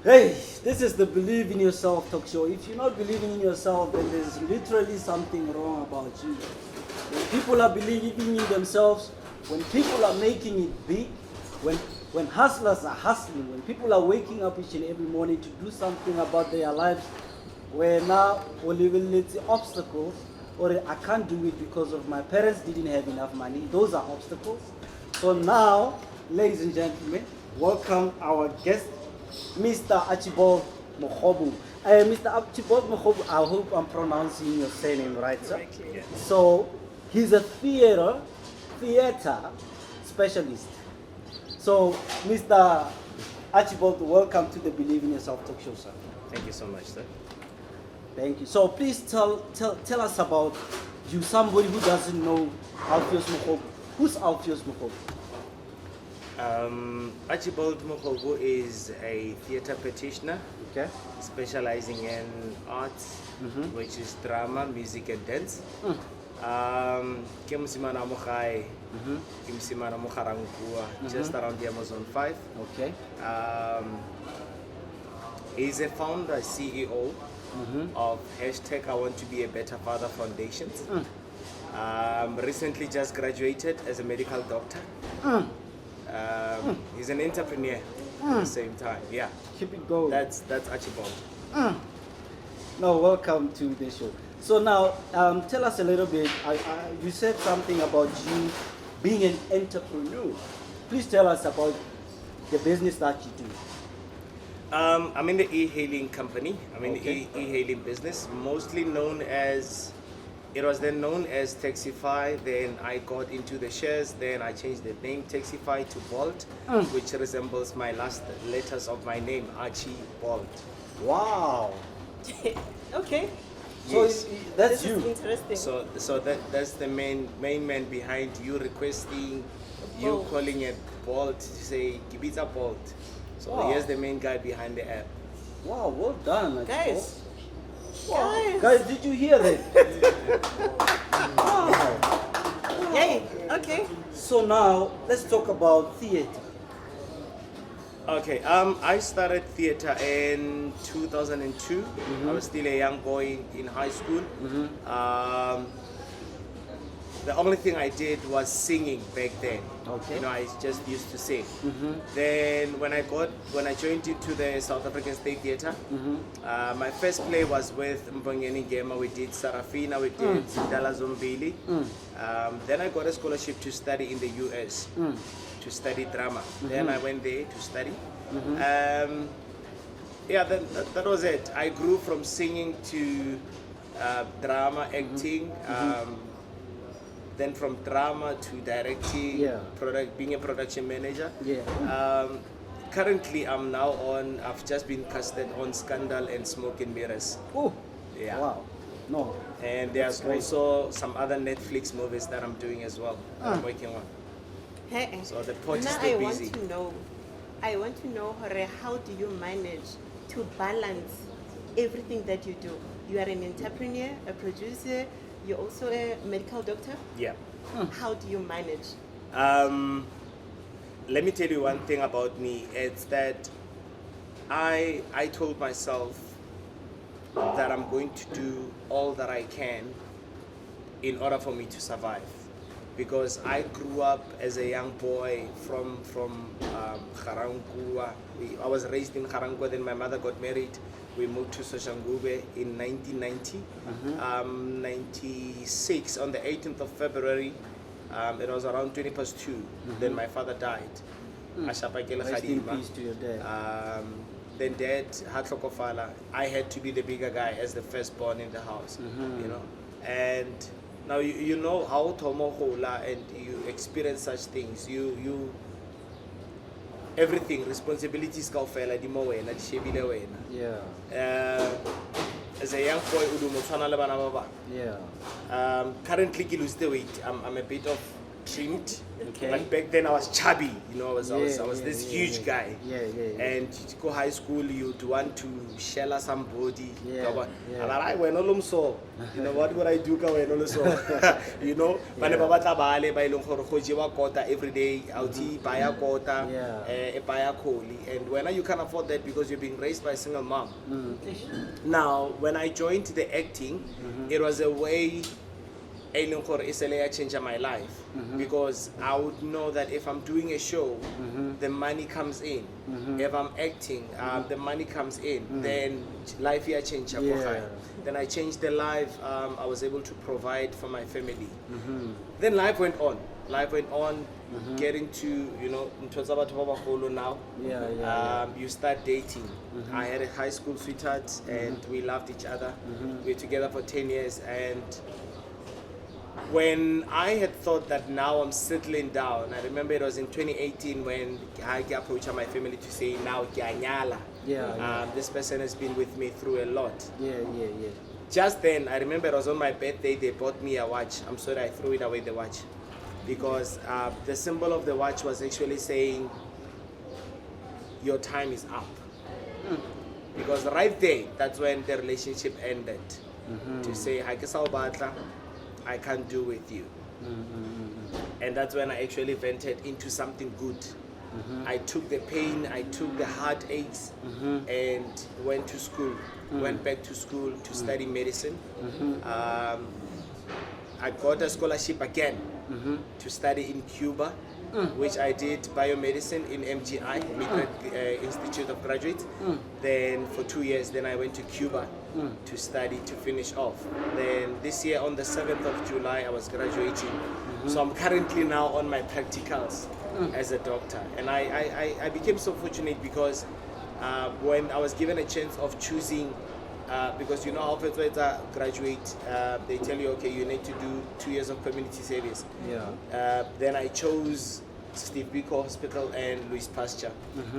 Hey, this is the Believe in Yourself talk show. If you're not believing in yourself, then there's literally something wrong about you. When people are believing in themselves, when people are making it big, when hustlers are hustling, when people are waking up each and every morning to do something about their lives, where now only will let's say obstacles, or I can't do it because of my parents didn't have enough money. Those are obstacles. So now, ladies and gentlemen, welcome our guest, Mr. Archibald Mohobu. Mr. Archibald Mohobu, I hope I'm pronouncing your surname right, sir. Yeah. So he's a theater specialist. So Mr. Archibald, welcome to the Believe in Yourself talk show, sir. Thank you so much, sir. Thank you. So please tell us about you, somebody who doesn't know Alpheus Mohobu. Who's Alpheus Mohobu? Archibald Mohobu is a theatre practitioner Okay. specializing in arts, which is drama, music, and dance. Ke mosimane wa mo gae, ke mosimane wa mo Ga-Rankuwa, just around the Amazon 5. Okay. He's a founder, CEO of hashtag I Want to Be a Better Father Foundations. Recently just graduated as a medical doctor. He's an entrepreneur at the same time. Yeah, Keep it going. that's Archibald. No, welcome to the show. So now, tell us a little bit. You said something about you being an entrepreneur. Please tell us about the business that you do. I'm in the e-hailing company. I'm in Okay. the e-hailing business, mostly known as, it was then known as Taxify. Then I got into the shares. Then I changed the name Taxify to Bolt, which resembles my last letters of my name, Archibald. Wow. Okay. So Yes. that's This is you. interesting. So that's the main man behind you requesting, you Bolt. calling it Bolt to say Kibita Bolt. So Wow. here's the main guy behind the app. Wow, well done, Archibald. Guys. Wow. Guys. Guys, did you hear that? Wow. Yay. Okay. So now let's talk about theater. Okay, I started theater in 2002. I was still a young boy in high school. The only thing I did was singing back then. Okay. You know, I just used to sing. Then when I joined into the South African State Theatre, my first play was with Mbongeni Gema. We did Sarafina, we did Zindala Zombili. Then I got a scholarship to study in the US, to study drama. Then I went there to study. Yeah, that was it. I grew from singing to drama, acting. Then from drama to directing, Yeah. being a production manager. Yeah. Currently, I've just been casted on Scandal and Smoke and Mirrors. Oh. Yeah. Wow. No. And there's great. also some other Netflix movies that I'm doing as well, that I'm working on. Hey. So the pot is Now still I want busy. to know. I want to know, Hore, how do you manage to balance everything that you do? You are an entrepreneur, a producer. You're also a medical doctor. Yeah. How do you manage? Let me tell you one thing about me. It's that I told myself that I'm going to do all that I can in order for me to survive. Because I grew up as a young boy from Ga-Rankuwa. I was raised in Ga-Rankuwa, then my mother got married. We moved to Soshanguve in 1990. 96, on the 18th of February, it was around 20 past 2. Then my father died. Ashapakele Rest in Khadima. peace to your dad. Then dad had Tlhokofala. I had to be the bigger guy as the firstborn in the house, you know. And now you know how Tomohola, and you experience such things. You everything, responsibilities kaofela di mo wena, di shebile wena. Yeah. As a young boy, udu mo tshwana le bana ba bang. Yeah. Currently, I lose the weight. I'm a bit of trimmed. Okay. But back then I was chubby, you know, I was Yeah, this yeah, huge yeah. guy. Yeah. And you go high school, you'd want to shella somebody. Yeah, yeah. And I went all so. You know, what would I do? When all so, you know, but Yeah. Baba Tabale by Long Kota every day, outi buy Kota, Yeah. buy Koli. And when you can afford that because you're being raised by a single mom. Now, when I joined the acting, it was a way I changed my life because I would know that if I'm doing a show, the money comes in. If I'm acting, the money comes in. Then life here changed. Yeah. Then I changed the life. I was able to provide for my family. Then life went on. Life went on. Getting to, you know, now. Yeah. You start dating. I had a high school sweetheart and we loved each other. We were together for 10 years. And when I had thought that now I'm settling down, I remember it was in 2018 when I approached my family to say, now Kianyala. Yeah. This person has been with me through a lot. Yeah. Just then, I remember it was on my birthday, they bought me a watch. I'm sorry, I threw it away, the watch. Because the symbol of the watch was actually saying, your time is up. Because right there, that's when the relationship ended. To say, I can't do with you. And that's when I actually ventured into something good. I took the pain, I took the heartaches, and went to school. Went back to school to study medicine. I got a scholarship again to study in Cuba, which I did biomedicine in MGI, Madrid Institute of Graduates. Then for 2 years, then I went to Cuba to study, to finish off. Then this year on the 7th of July, I was graduating. So I'm currently now on my practicals as a doctor. And I became so fortunate because when I was given a chance of choosing, because you know how if it's a graduate, they tell you, okay, you need to do 2 years of community service. Then I chose Steve Biko Hospital and Louis Pasteur,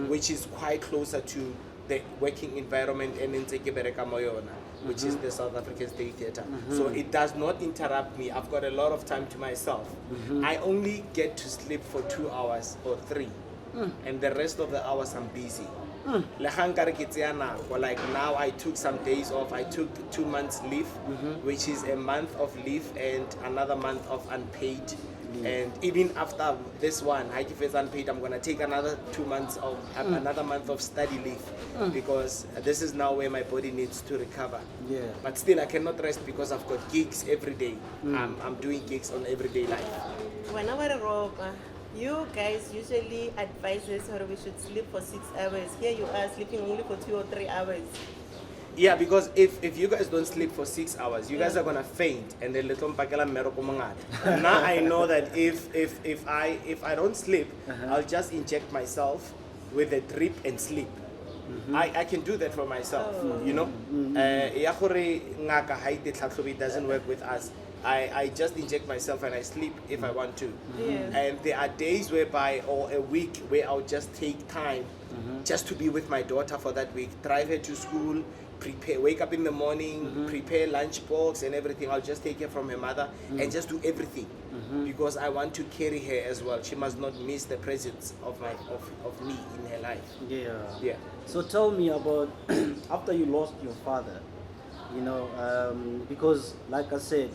which is quite closer to the working environment and in Tekebereka Moyona, which is the South African State Theatre. So it does not interrupt me. I've got a lot of time to myself. I only get to sleep for 2 hours or 3, and the rest of the hours I'm busy. Like now I took some days off. I took 2 months leave, which is a month of leave and another month of unpaid. And even after this one, if it's unpaid, I'm gonna take another 2 months of another month of study leave because this is now where my body needs to recover. But still, I cannot rest because I've got gigs every day. I'm doing gigs on everyday life. When I was you guys usually advise us or we should sleep for 6 hours. Here you are sleeping only for 2 or 3 hours. Yeah, because if you guys don't sleep for 6 hours, you guys are gonna faint and then little mpakela mmereko mongata. Now I know that if I don't sleep, I'll just inject myself with a drip and sleep. I can do that for myself, you know. It doesn't work with us. I just inject myself and I sleep if I want to. And there are days whereby, or a week, where I'll just take time just to be with my daughter for that week, drive her to school, prepare, wake up in the morning, prepare lunch box and everything. I'll just take her from her mother and just do everything because I want to carry her as well. She must not miss the presence of me in her life. Yeah. So tell me about after you lost your father, you know, because like I said,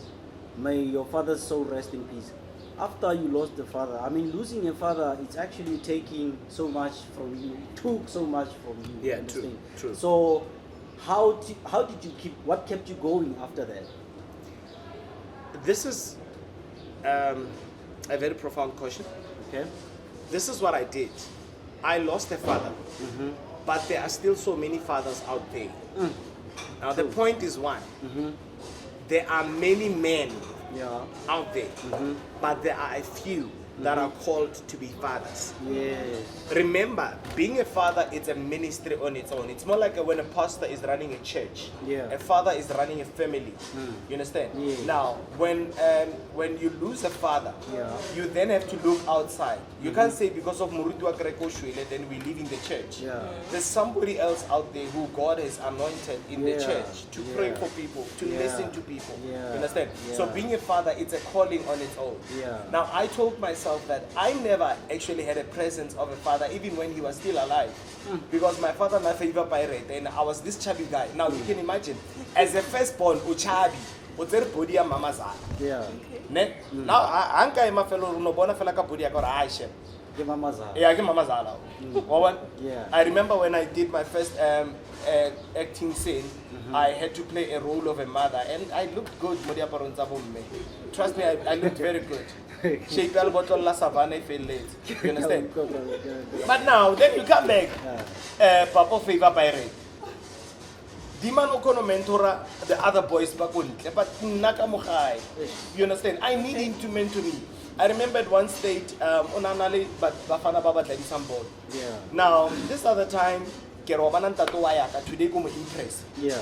may your father's soul rest in peace. After you lost the father, I mean, losing a father, it's actually taking so much from you. It took so much from you. Yeah, you understand? true. So how did you keep, what kept you going after that? This is a very profound question. Okay. This is what I did. I lost a father, but there are still so many fathers out there. Now the point is one, there are many men out there, but there are a few that are called to be fathers. Yes. Remember, being a father is a ministry on its own. It's more like when a pastor is running a church. Yeah. A father is running a family. You understand? Yes. Now, when you lose a father, Yeah. you then have to look outside. You can't say because of Murutu Akreko Shwele, then we live in the church. Yeah. There's somebody else out there who God has anointed in the Yeah. church to pray Yeah. for people, to Yeah. listen to people. Yeah. You understand? So Yeah. being a father, it's a calling on its own. Yeah. Now, I told myself that I never actually had a presence of a father, even when he was still alive. Because my father na favor pirate, and I was this chubby guy. Now, you can imagine, as a firstborn, uchabi, utere body ya mama za. Yeah. Ne? Now, anka ema felo no bona fela ka body ya kora aisha. Give mama Zara. Yeah, ke mama zala. Yeah. I remember when I did my first acting scene, I had to play a role of a mother, and I looked good. Modia paronza bomme. Trust me, I looked very good. Shape al bottle la savannah feel late. You understand? But now, then you come back. Papa favor pirate. Diman okono mentora the other boys bakuntle, but naka mukhai. You understand? I need him to mentor me. I remember at one state, onanale but bafana baba dadi some ball. Yeah. Now, this other time, ke robana ntato wa ya ka today go mo impress. Yeah.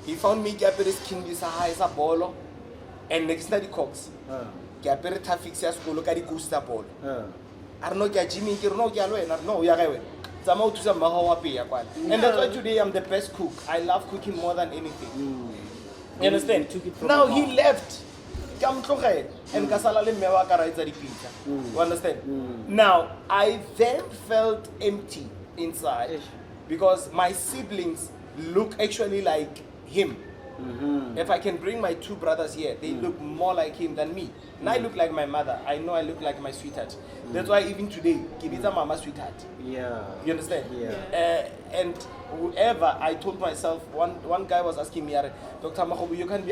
He found me ke apere skin di sa high sa bolo, and next na di cox. Ke apere traffic ya sekolo ka di coaster ball. I don't know ke Jimmy ke no ke alo ena no ya ga wena. Tsama o thusa mma wa pe ya kwana. And that's why today I'm the best cook. I love cooking more than anything. You understand? You took it from Now the he mom. left. And kasala le mme wa ka ra etsa dipitsa. You understand? Now I then felt empty inside Ish. because my siblings look actually like him. If I can bring my two brothers here, they look more like him than me. And I look like my mother. I know I look like my sweetheart. That's why even today, Kibita Mama sweetheart. Yeah. You understand? Yeah. And whoever, I told myself, one guy was asking me, Dr. Mahobu, you can't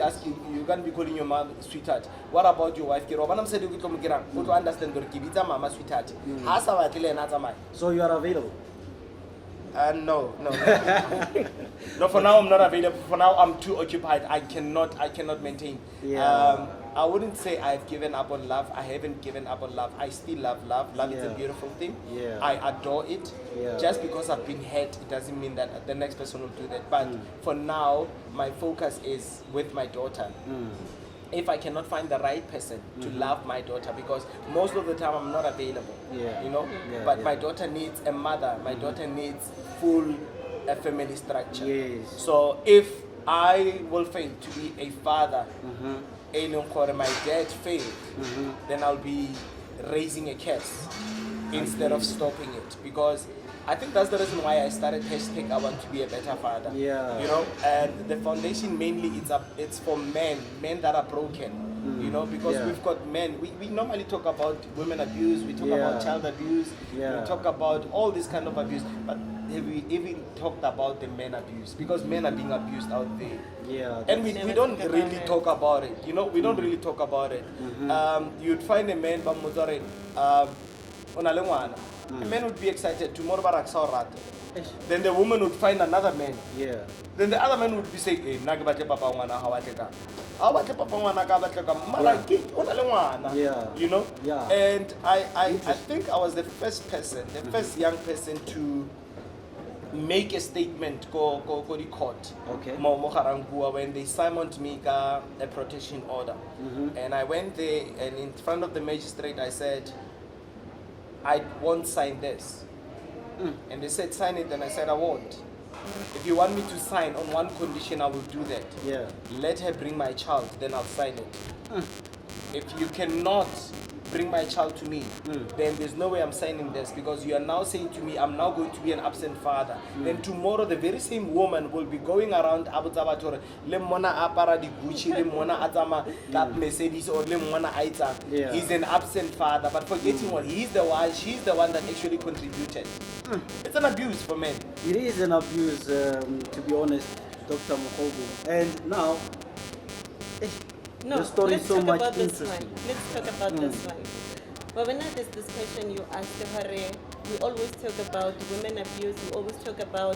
be calling your mom sweetheart. What about your wife? Kiro, said you to understand Kibita Mama sweetheart. So you are available. No. No, for now I'm not available. For now I'm too occupied. I cannot maintain. Yeah. I wouldn't say I've given up on love. I haven't given up on love. I still love love. Love is a Yeah. beautiful thing. Yeah. I adore it. Yeah. Just because I've been hurt, it doesn't mean that the next person will do that. But for now, my focus is with my daughter. If I cannot find the right person to love my daughter, because most of the time I'm not available, Yeah. you know. Yeah, But yeah. my daughter needs a mother. My daughter needs full family structure. Yes. So if I will fail to be a father, and my dad failed, then I'll be raising a curse instead of stopping it, because I think that's the reason why I started hashtag I want to be a better father. Yeah. You know, and the foundation mainly it's for men that are broken. You know, because Yeah. we've got men. We normally talk about women abuse. We talk Yeah. about child abuse. Yeah. We talk about all this kind of abuse. But have we even talked about the men abuse? Because men are being abused out there. Yeah. And we Never don't talk about really it. talk about it. You know, we don't really talk about it. You'd find a man, a man would be excited, tomorrow barak sa rata. Then the woman would find another man. Yeah. Then the other man would be saying, "Eh, nna ke batle papa wa ngwana ha wa tle ka." Ha wa tle papa wa ngwana ka batle ka. Mara ke o na le ngwana. Yeah. You know? Yeah. And I think I was the first person, the first young person to make a statement go the court. Okay. Mo Garangua, when they summoned me ka a protection order. And I went there, and in front of the magistrate I said, I won't sign this. And they said sign it, and I said I won't. If you want me to sign on one condition, I will do that. Yeah. Let her bring my child, then I'll sign it. If you cannot bring my child to me, then there's no way I'm signing this, because you are now saying to me, I'm now going to be an absent father. Then tomorrow, the very same woman will be going around Abu Zabator, le mona apara di Gucci, le mona atama kap Mercedes, or le mona aita. Yeah. He's an absent father, but forgetting what, she's the one that actually contributed. It's an abuse for men. It is an abuse, to be honest, Dr. Mohobu. And now, No, the story is let's so talk much about this interesting. one. Let's talk about this one. But when there's this question you asked her, we always talk about women abuse, we always talk about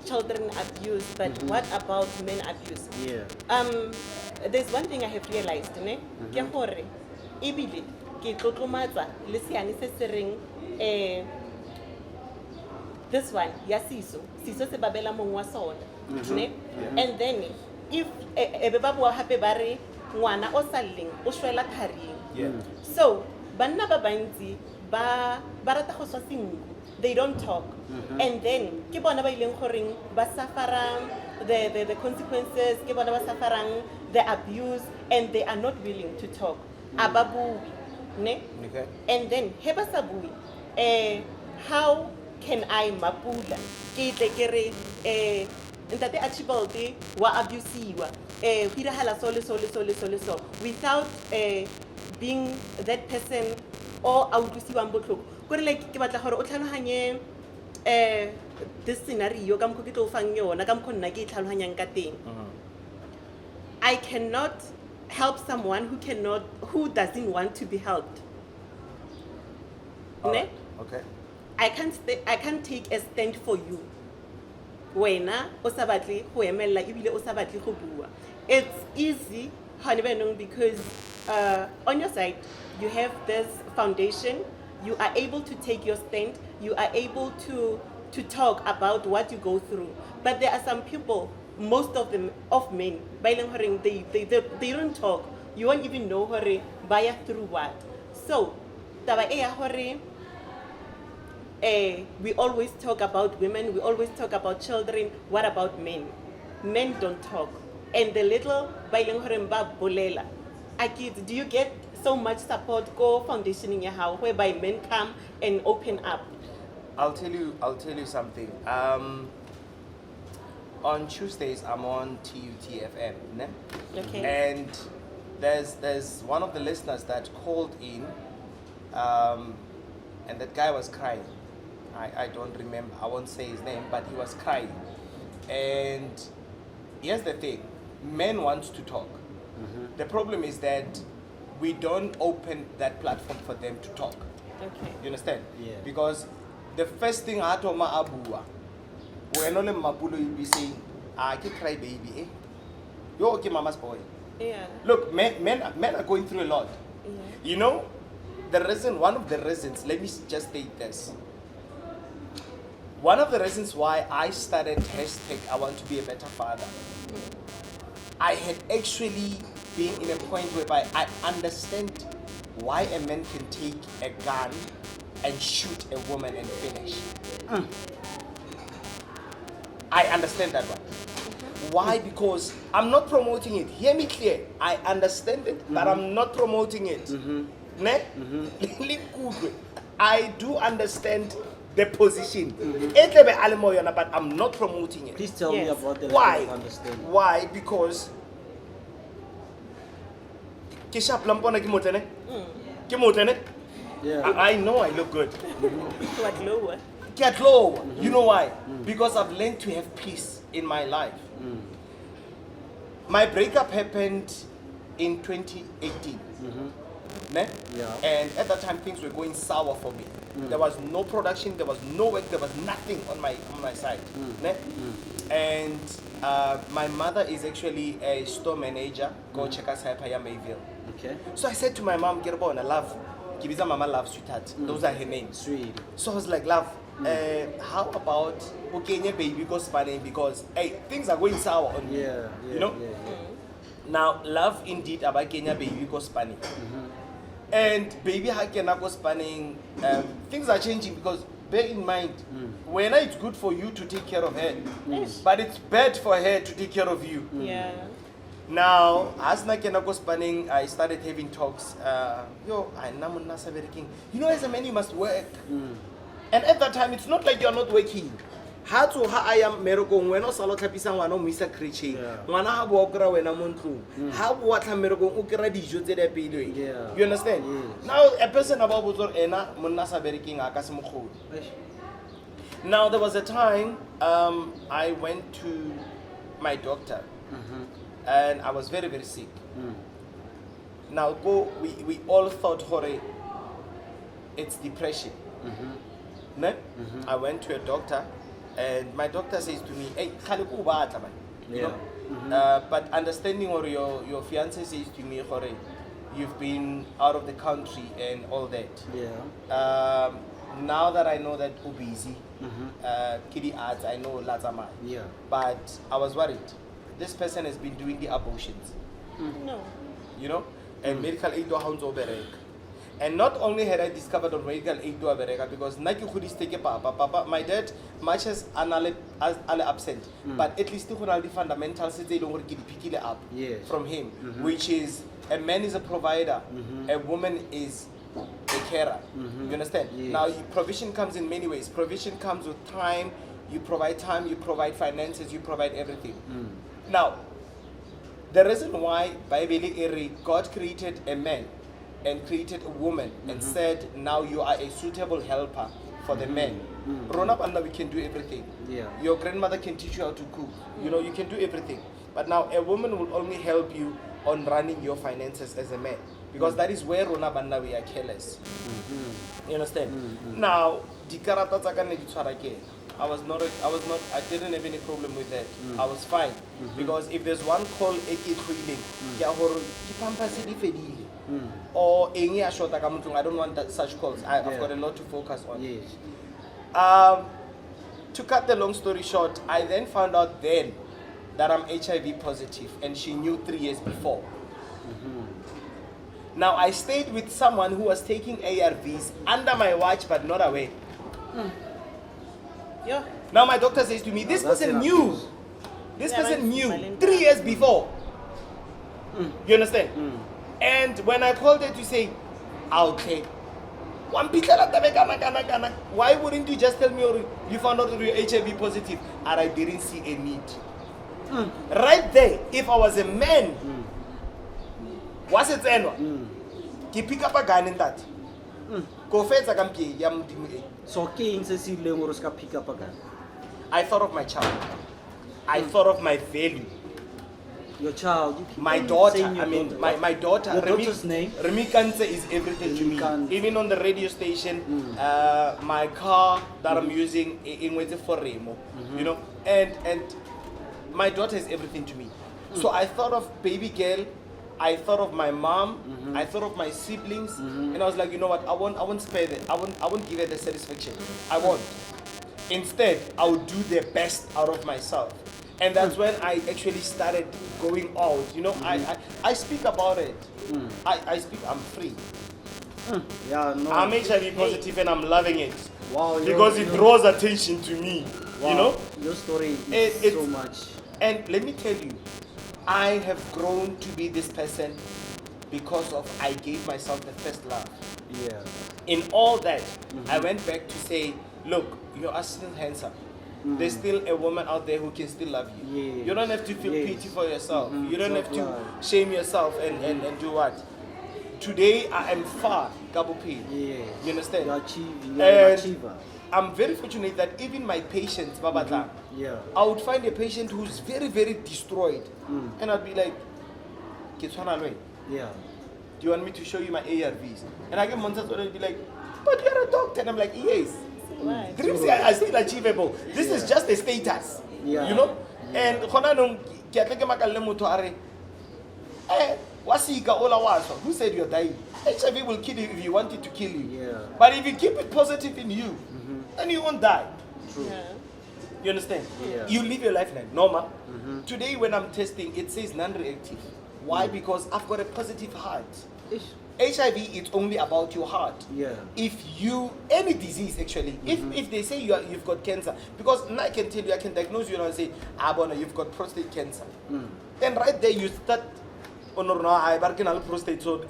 children abuse, but what about men abuse? Yeah. There's one thing I have realized, ne? Ke gore, ebile, ke tlotlomatsa le seane se se reng this one ya siso se babela mong wa sona ne and then if ebe ba bua hape ba re ngwana o salleng o shwela tharing so banna ba bantsi ba rata go swa sengu they don't talk and then ke bona ba ileng goreng ba sufferang the consequences ke bona ba sufferang the abuse and they are not willing to talk ababui ne Okay. and then he ba sa bui how can I mapula ke tle ke re ntate Archibald wa abuseiwa go diragala so without being that person or a utlwisiwang botlhoko kore like ke batla gore o tlhaloganye this scenario ka mokgo ke tlo fang yona ka mokgo nna ke tlhaloganyang ka teng I cannot help someone who doesn't want to be helped ne Okay. I can't take a stand for you wena o sa batle go emella ebile o sa batle go bua it's easy because on your side you have this foundation you are able to take your stand you are able to talk about what you go through but there are some people most of men ba ileng horeng they don't talk you won't even know hore baya through what so taba e ya hore we always talk about women, we always talk about children. What about men? Men don't talk. And the little bolela. Do you get so much support? Go foundation in your house whereby men come and open up. I'll tell you something. On Tuesdays I'm on TUTFM, ne? Okay. And there's one of the listeners that called in, and that guy was crying. I don't remember, I won't say his name, but he was crying. And here's the thing, men want to talk. The problem is that we don't open that platform for them to talk. Okay. You understand? Yeah. Because the first thing Atoma Abua, when only Mapulo will be saying, I can cry baby, eh? You're okay, mama's boy. Yeah. Look, men are going through a lot. Yeah. You know, one of the reasons, let me just state this. One of the reasons why I started #I want to be a better father, I had actually been in a point whereby I understand why a man can take a gun and shoot a woman and finish. I understand that one. Why? Because I'm not promoting it. Hear me clear. I understand it, but I'm not promoting it. Ne? I do understand the position. But I'm not promoting it. Please tell me Yes. about the Why? level of understanding. Why? Because Kisha Plampona Kimotene? Kimotene? Yeah. I know I look good. What lower? Get low. You know why? Because I've learned to have peace in my life. My breakup happened in 2018. Ne? Yeah. And at that time things were going sour for me. There was no production, there was no work, there was nothing on my side. Ne? And my mother is actually a store manager. Go check us out here Mayville. Okay. So I said to my mom, Gerbona, love, Kibiza Mama Love Sweetheart. Those are her names. Sweet. So I was like, love, how about Ukenya baby go Spanish because hey, things are going sour on me. Yeah. You know? Yeah. Now, love indeed about Kenya baby go Spanish. And baby Hakena go Spanish, things are changing because bear in mind, when it's good for you to take care of her, but it's bad for her to take care of you. Yeah. Now, as Nakena go Spanish, I started having talks. I'm not working. You know, as a man, you must work. And at that time, it's not like you're not working. Ha to ha I am merokong when also tlapisa ngwana o misa creature ngwana ha bo okra wena mo ntlong ha bo watla merokong o kra dijo tse di peilwe. You understand? Yes. Now a person about botsor ena monna sa bereking aka se mogolo. Now there was a time I went to my doctor and I was very very sick. Now we all thought hore it's depression. Ne? I went to a doctor. And my doctor says to me, hey, you know? But understanding or your fiance says to me, you've been out of the country and all that. Yeah. Now that I know that you're busy, Kidi ads, I know Lazama. Yeah. But I was worried. This person has been doing the abortions, No. you know, and medical aid to hounds over. And not only had I discovered on medical aid to America, because Nike could take papa, my dad, much as anale absent, but at least the fundamentals they don't pick it up Yes. from him, which is a man is a provider, a woman is a carer. You understand? Yes. Now, provision comes in many ways. Provision comes with time. You provide time, you provide finances, you provide everything. Now, the reason why Bible God created a man and created a woman and said, now you are a suitable helper for the man. Grown up, and we can do everything. Yeah. Your grandmother can teach you how to cook. You know, you can do everything. But now a woman will only help you on running your finances as a man. Because that is where Rona Banda we are careless. You understand? Now, the karata tsaka ne di tshwara ke. I didn't have any problem with that. I was fine. Because if there's one call e ke tloileng, ke a hore di pampers di fedile. Or eng ya shota ka motlong, I don't want such calls. I've got a lot to focus on. Yes. To cut the long story short, I then found out then that I'm HIV positive, and she knew 3 years before. Now I stayed with someone who was taking ARVs under my watch but not aware. Yeah. Now my doctor says to me, this That's person enough. knew. This Yeah, person right. knew Silent. 3 years before. You understand? And when I called her to say, okay, why wouldn't you just tell me you found out that you're HIV positive? And I didn't see a need. Right there, if I was a man, what's it anyway? Ki pick up a gun in that. Go fetch a gampi, yam dimu. So king se si le ngoro ska pick up again. I thought of my child. I thought of my value. Your child. You keep My on daughter, saying your I mean, daughter. my daughter. Your daughter's name? Remy Kanse is everything to Remy me. Kanse. Even on the radio station, my car that I'm using in Wete for Remo, you know, and my daughter is everything to me. So I thought of baby girl, I thought of my mom, I thought of my siblings, and I was like, you know what, I won't spare them, I won't give her the satisfaction. I won't. Instead, I would do the best out of myself. And that's when I actually started going out. You know, I speak about it. I speak, I'm free. Yeah, no. I'm HIV positive and I'm loving it. Wow. Because it draws attention to me. Wow, You know? Your story is It's- so much. And let me tell you, I have grown to be this person because of I gave myself the first love. Yeah. In all that, I went back to say, look, you are still handsome. There's still a woman out there who can still love you. Yes. You don't have to feel Yes. pity for yourself. You don't have to Self-love. shame yourself and do what? Today I am far, Gabupi. Yeah. You understand? You're achieving. You're an And achiever. I'm very fortunate that even my patients, Babatla, Yeah. I would find a patient who's very, very destroyed. And I'd be like, "Kitswana lwe, Yeah. do you want me to show you my ARVs?" And I get monsters would be like, "But you're a doctor." And I'm like, "Yes. Why? Dreams are still achievable. This is just a status." Yeah. You know? And khona nong ke atleke makalle motho a re, wasika ola waswa. Who said you're dying? HIV will kill you if you want it to kill you. Yeah. But if you keep it positive in you, then you won't die. True. Yeah. You understand? Yeah. You live your life like normal. Today when I'm testing, it says non-reactive. Why? Because I've got a positive heart. Ish. HIV, it's only about your heart. Yeah. If you, any disease actually, if they say you've got cancer, because now I can tell you, I can diagnose you and say, Bona, you've got prostate cancer. Then right there you start, I prostate, so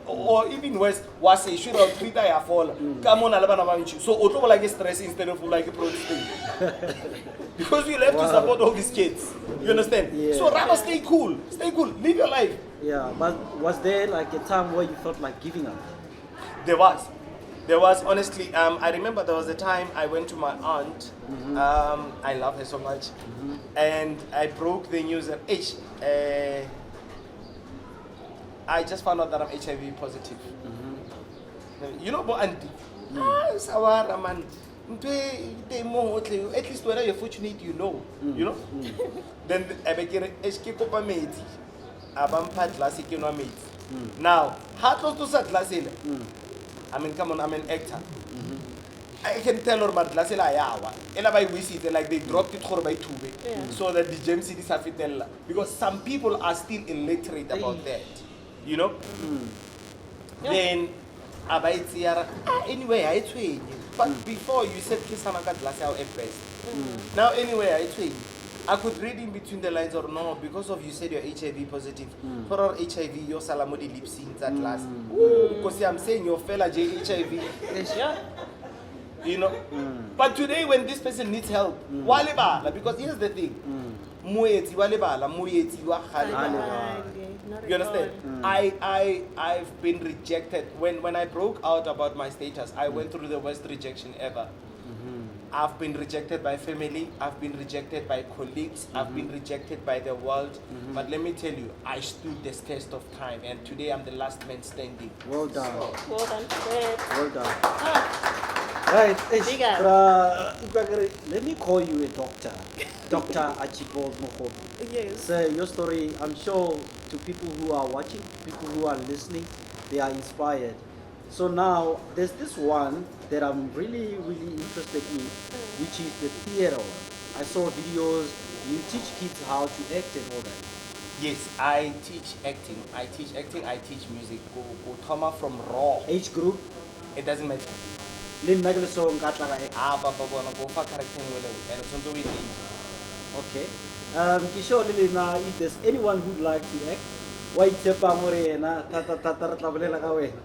or even worse, was a sure of 3 die fall. Come on, Alabama, so auto like stress instead of like a prostate. Because you have to support all these kids. You understand? Yeah. So rather stay cool, live your life. Yeah. But was there like a time where you felt like giving up? There was honestly. I remember there was a time I went to my aunt. I love her so much, and I broke the news that I just found out that I'm HIV positive. You know, but auntie, sawara man. At least when you're fortunate, you know. You know. Then I became abampa glass ke nwa metsi. Now, ha tlo to sa glass ele. I mean, come on, I'm an actor. I can tell her about glass ela yawa. Ela by we see like they dropped it for by tube. So that the gems cities have it tell. Because some people are still illiterate about that. You know? Then anyway, I train you. But before you said Kisamaka glass out at best. Now anyway, I train you. I could read in between the lines or no, because of you said you're HIV positive. For our HIV, your salamodi lip sync that glass. Because I'm saying your fella HIV. Yeah. You know? But today when this person needs help, walebala, because here's the thing. Mueti walebala, mueti wa you understand? I've been rejected. When I broke out about my status, I went through the worst rejection ever. I've been rejected by family, I've been rejected by colleagues, I've been rejected by the world. But let me tell you, I stood this test of time, and today I'm the last man standing. Well done. Well done, Fred. Well done. Ah, Right, Bigger. let me call you a doctor. Dr. Archibald Mokobi. yes. So your story, I'm sure to people who are watching, people who are listening, they are inspired. So now there's this one that I'm really, really interested in, which is the theater one. I saw videos, you teach kids how to act and all that. Yes, I teach acting, I teach music. Go Toma from raw. Age group, It doesn't matter. Lin Nagel song Gatlaga act. Go for character and it's on the Okay. Kisho Lili na if there's anyone who'd like to act, why tepa more na tata tlabelela ka wena.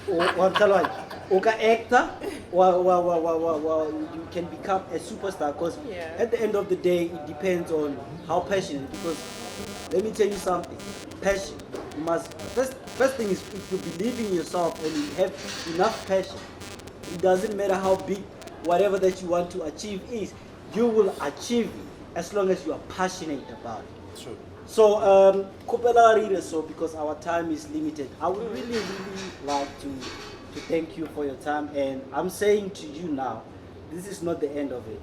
O tsalwa o ka actor you can become a superstar because at the end of the day it depends on how passionate, because let me tell you something, passion, you must first thing is if you believe in yourself and you have enough passion, it doesn't matter how big whatever that you want to achieve is, you will achieve it as long as you are passionate about it. True. So, Kopela Rire, so because our time is limited, I would really, really like to thank you for your time. And I'm saying to you now, this is not the end of it.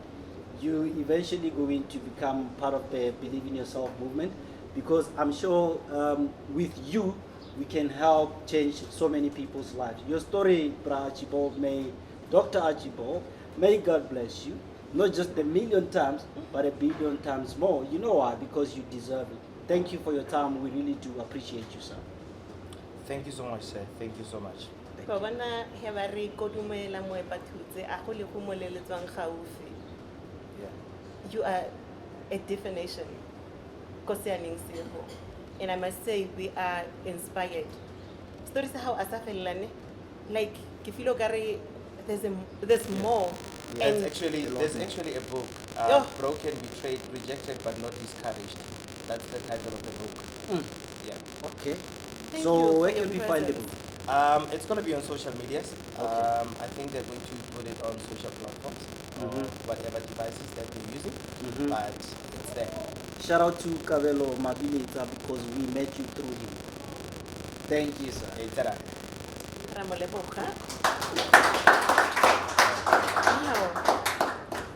You eventually going to become part of the Believe in Yourself movement, because I'm sure with you, we can help change so many people's lives. Your story, Bra Archibald, Dr. Archibald, may God bless you. Not just a million times, but a billion times more. You know why? Because you deserve it. Thank you for your time. We really do appreciate you, sir. Thank you so much, sir. Thank you so much. Ba bona he ba re kodumela mo epathutse a go le go moleletswang gaufi. Yeah. You are a definition. Kosianing Sirho. And I must say we are inspired. Stories how asafelane, like kifilo kare there's more. There's actually a book, Broken, Betrayed, Rejected but Not Discouraged. That's the title of the book. Yeah. Okay. Thank So you where for can we your find the presence. book? It's going to be on social medias. Okay. I think they're going to put it on social platforms, whatever devices that they're using, but it's there. Shout out to Kavelo Mabilita because we met you through him. Thank you, sir. Hey, ta-da. Ramoleboga.